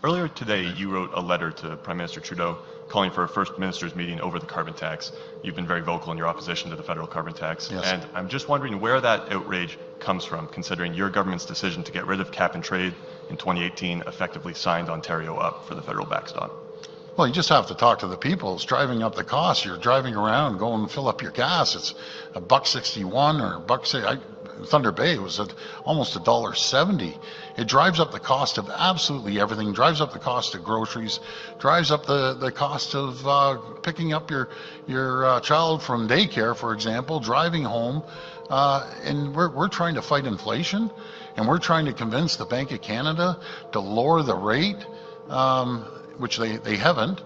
Earlier today, you wrote a letter to Prime Minister Trudeau calling for a first ministers meeting over the carbon tax. You've been very vocal in your opposition to the federal carbon tax. Yes. And I'm just wondering where that outrage comes from, considering your government's decision to get rid of cap and trade in 2018 effectively signed Ontario up for the federal backstop. Well, you just have to talk to the people. It's driving up the cost. You're driving around, going and fill up your gas. It's $1.61 or $1.60. Thunder Bay was at almost $1.70. It drives up the cost of absolutely everything. Drives up the cost of groceries. Drives up the cost of picking up your child from daycare, for example. Driving home, and we're trying to fight inflation, and we're trying to convince the Bank of Canada to lower the rate. Which they haven't,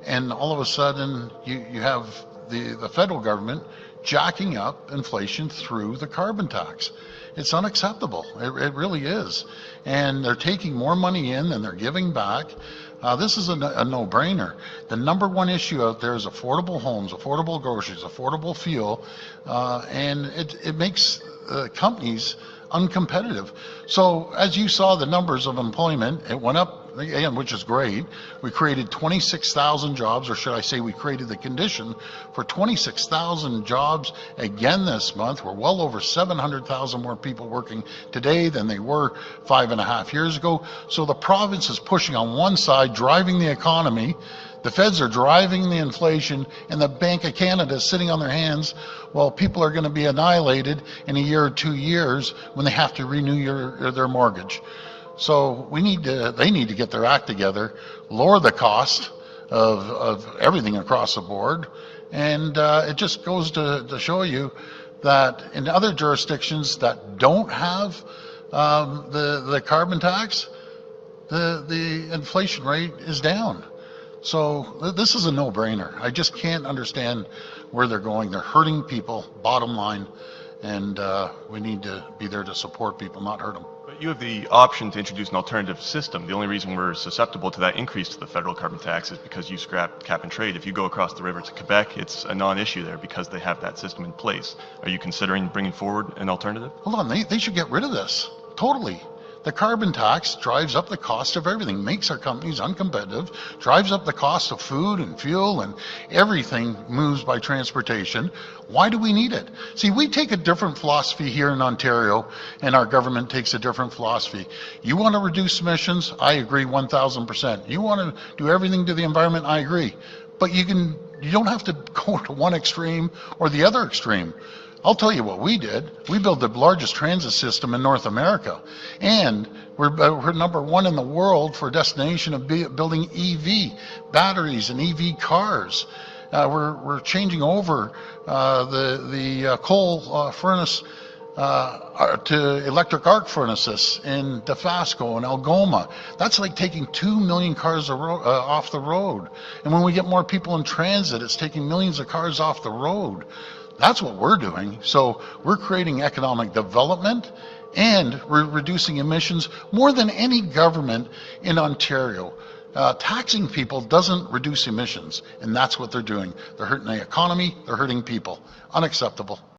and all of a sudden you have the federal government jacking up inflation through the carbon tax. It's unacceptable. It really is. And they're taking more money in than they're giving back. This is a no-brainer. The number one issue out there is affordable homes, affordable groceries, affordable fuel, and it makes companies uncompetitive. So as you saw the numbers of employment, it went up again, which is great. We created 26,000 jobs, or should I say we created the condition for 26,000 jobs again this month. We're well over 700,000 more people working today than they were 5.5 years ago. So the province is pushing on one side, driving the economy. The feds are driving the inflation, and the Bank of Canada is sitting on their hands while people are going to be annihilated in a year or 2 years when they have to renew their mortgage. So they need to get their act together, lower the cost of everything across the board, and it just goes to show you that in other jurisdictions that don't have the carbon tax, the inflation rate is down. So this is a no-brainer. I just can't understand where they're going. They're hurting people, bottom line, and we need to be there to support people, not hurt them. But you have the option to introduce an alternative system. The only reason we're susceptible to that increase to the federal carbon tax is because you scrapped cap and trade. If you go across the river to Quebec, it's a non-issue there because they have that system in place. Are you considering bringing forward an alternative? Hold on, they should get rid of this, totally. The carbon tax drives up the cost of everything, makes our companies uncompetitive, drives up the cost of food and fuel, and everything moves by transportation. Why do we need it? See, we take a different philosophy here in Ontario, and our government takes a different philosophy. You want to reduce emissions? I agree 1,000%. You want to do everything to the environment? I agree. But you don't have to go to one extreme or the other extreme. I'll tell you what we did. We built the largest transit system in North America, and we're number one in the world for a destination of building EV batteries and EV cars. We're changing over the coal furnace to electric arc furnaces in Dofasco and Algoma. That's like taking 2 million cars off the road. And when we get more people in transit, it's taking millions of cars off the road. That's what we're doing. So we're creating economic development, and we're reducing emissions more than any government in Ontario. Taxing people doesn't reduce emissions, and that's what they're doing. They're hurting the economy, they're hurting people. Unacceptable.